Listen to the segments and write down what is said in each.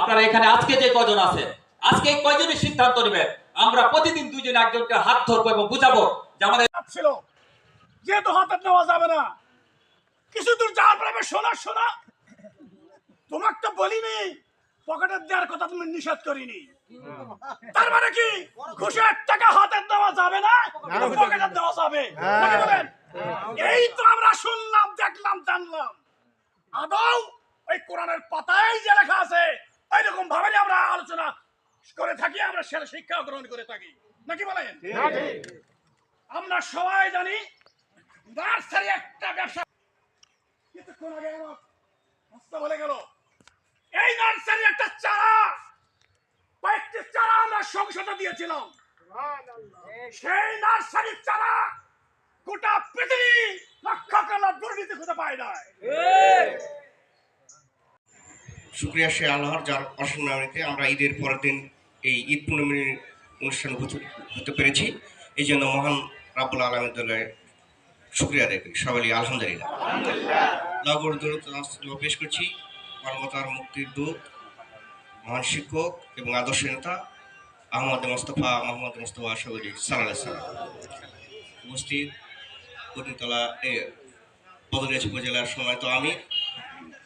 আপনারা এখানে আজকে যে কয়জন আছেন, আজকে এই কয়জনই সিদ্ধান্ত নেবেন আমরা প্রতিদিন দুইজন একজনকে হাত ধরবো এবং বুঝাবো যে আমাদের ছিল যেহেতু হাতে নেওয়া যাবে না, কিছু দূর যাওয়ার পরে শোনা তোমাকে তো বলিনি পকেটে দেওয়ার কথা, তুমি নিষেধ করিনি। তার মানে কি ঘুষের টাকা হাতে দেওয়া যাবে না, পকেটে দেওয়া যাবে? নাকি বলেন? এই তো আমরা শুনলাম, দেখলাম, জানলাম। আদৌ ওই কোরআনের পাতায় যে লেখা আছে ওইরকম ভাবে আমরা আলোচনা করে থাকি, আমরা সেটা শিক্ষা গ্রহণ করে থাকি, নাকি বলেন? আমরা সবাই জানি নার্সারি একটা ব্যবসা। কিছুক্ষণ আগে আমার হাসতে বলে গেল, এই নার্সারি একটা চারা, কয়েকটি চারা আমরা সংসদে দিয়েছিলাম। সেই নার্সারির চারা গোটা পৃথিবী লক্ষ করা দুর্নীতি খুঁজে পায় না। শুক্রিয়া সে আল্লাহর যার অসীম মেহরবানিতে আমরা ঈদের পরের দিন এই ঈদ পূর্ণিমার অনুষ্ঠানে হতে পেরেছি। এই জন্য মহান রাব্বুল আলামিনের দলে শুক্রিয়া আদায় করি। সবাই আলহামদুলিল্লাহ। পেশ করছি মানবতার মুক্তির দূত, মহান শিক্ষক এবং আদর্শ নেতা মোহাম্মদ মোস্তফা সগলি সাল্লাল্লাহু আলাইহি ওয়াসাল্লাম। উপস্থিত কর্ণীতলা বদলগাছি উপজেলার সময় তো আমি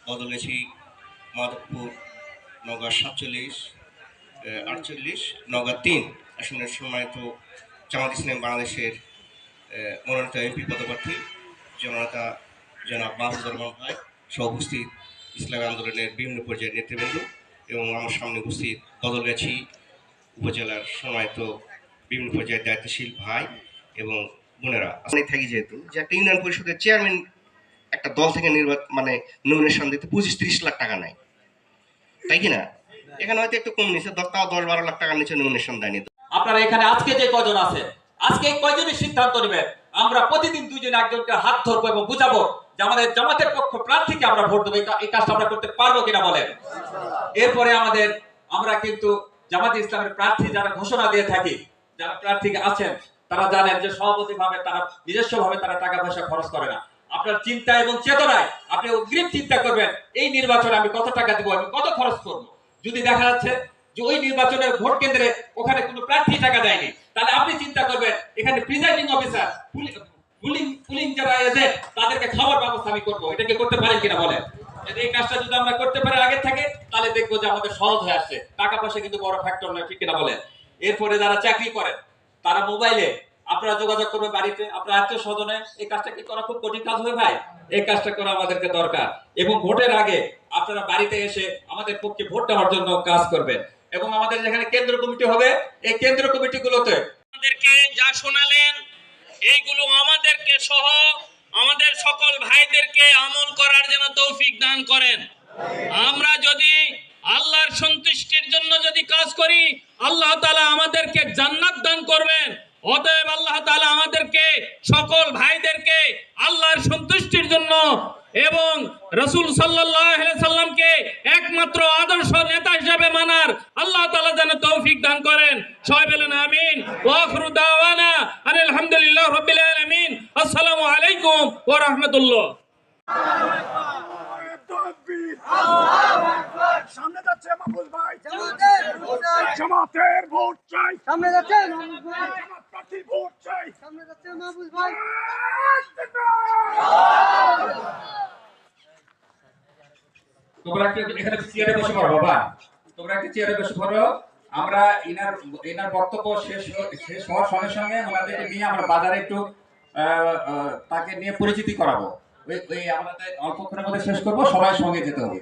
বদলগাছি মাধবপুর নওগাঁ 47-48 নওগাঁ 3 আসনের সময় তো জামাত ইসলামী বাংলাদেশের মনোনীত এমপি পদপ্রার্থী জননেতা জনাব মাহফুজুর রহমান ভাই সহ উপস্থিত ইসলামী আন্দোলনের বিভিন্ন পর্যায়ের নেতৃবৃন্দ এবং আমার সামনে উপস্থিত বদলগাছি উপজেলার সময় তো বিভিন্ন পর্যায়ের দায়িত্বশীল ভাই এবং বোনেরা থাকি, যেহেতু যে একটা ইউনিয়ন পরিষদের চেয়ারম্যান একটা দল থেকে নমিনেশন দিতে 25-30 লাখ টাকা নেয়, তাই কিনা? এখানে হয়তো একটু কম নিচ্ছে, 10-12 লাখ টাকার নিচে নমিনেশন দেয়নি। আপনারা এখানে আজকে যে কয়জন আছেন, আজকে এই কয়জনই সিদ্ধান্ত নেবেন আমরা প্রতিদিন দুইজন একজনকে হাত ধরবো এবং বুঝাবো যে আমাদের জামাতের পক্ষ প্রার্থীকে আমরা ভোট দেবো। এই কাজটা আমরা করতে পারবো কিনা বলেন? এরপরে আমরা কিন্তু জামাত ইসলামের প্রার্থী যারা ঘোষণা দিয়ে থাকি, যারা প্রার্থী আছেন তারা জানেন যে সভাপতি ভাবে তারা নিজস্ব ভাবে তারা টাকা পয়সা খরচ করে না। আপনার চিন্তা এবং চেতনায় আপনি অগ্রিম চিন্তা করবেন এই নির্বাচনে আমি কত টাকা দিব, আমি কত খরচ করব। যদি দেখা যাচ্ছে যে ওই নির্বাচনের ভোট কেন্দ্রে ওখানে কোনো প্রার্থী টাকা দেয়নি, তাহলে আপনি চিন্তা করবেন এখানে প্রিজাইডিং অফিসার, পুলিং যারা এজেন্ট তাদেরকে খাওয়ার ব্যবস্থা আমি করবো। এটাকে করতে পারেন কিনা বলেন? এই কাজটা যদি আমরা করতে পারি আগে থেকে, তাহলে দেখবো যে আমাদের সহজ হয়ে আসছে। টাকা পয়সা কিন্তু বড় ফ্যাক্টর নয়, ঠিক কিনা বলেন? এরপরে যারা চাকরি করেন তারা মোবাইলে আপনারা যোগাযোগ করবেন বাড়িতে, আপনার আত্মীয় স্বজনে। এই কাজটা কি করা খুব কঠিন কাজ হবে ভাই? এই কাজটা করা আমাদেরকে দরকার। এবং ভোটের আগে আপনারা বাড়িতে এসে আমাদের পক্ষে ভোট দেওয়ার জন্য কাজ করবেন। এবং আমাদের যেখানে কেন্দ্র কমিটি হবে, এই কেন্দ্র কমিটিগুলোতে আমাদেরকে যা শোনালেন এইগুলো আমাদেরকে সহ আমাদের সকল ভাইদেরকে আমল করার জন্য তৌফিক দান করেন। আমরা যদি আল্লাহর সন্তুষ্টির জন্য যদি কাজ করি, আল্লাহ তাআলা আমাদেরকে জান্নাত দান করবেন। অতএব আল্লাহ তাআলা আমাদেরকে সকল ভাইদেরকে আল্লাহর সন্তুষ্টির জন্য এবং রাসূল সাল্লাল্লাহু আলাইহি সাল্লামকে একমাত্র আদর্শ নেতা হিসেবে মানার আল্লাহ তাআলা যেন তৌফিক দান করেন। সবাই বলেন আমিন। ওয়া আখিরু দাওয়ানা আলহামদুলিল্লাহি রাব্বিল আলামিন। আসসালামু আলাইকুম ওয়া রাহমাতুল্লাহ। সামনে যাচ্ছে মাহফুজ ভাই, জামাতের ভোট চাই, সামনে যাচ্ছে জামাত প্রার্থীর ভোট চাই, সামনে যাচ্ছে মাহফুজ ভাই। তোমরা এখানে চেয়ারে বসে পড়ো বাবা, তোমরা একটা চেয়ারে বসে পড়ো। আমরা ইনার বক্তব্য শেষ হওয়ার সঙ্গে সঙ্গে আমাদেরকে নিয়ে আমরা বাজারে একটু তাকে নিয়ে পরিচিতি করাবো। ওই আমাদের অল্পক্ষণের মধ্যে শেষ করবো, সবাই সঙ্গে যেতে হবে।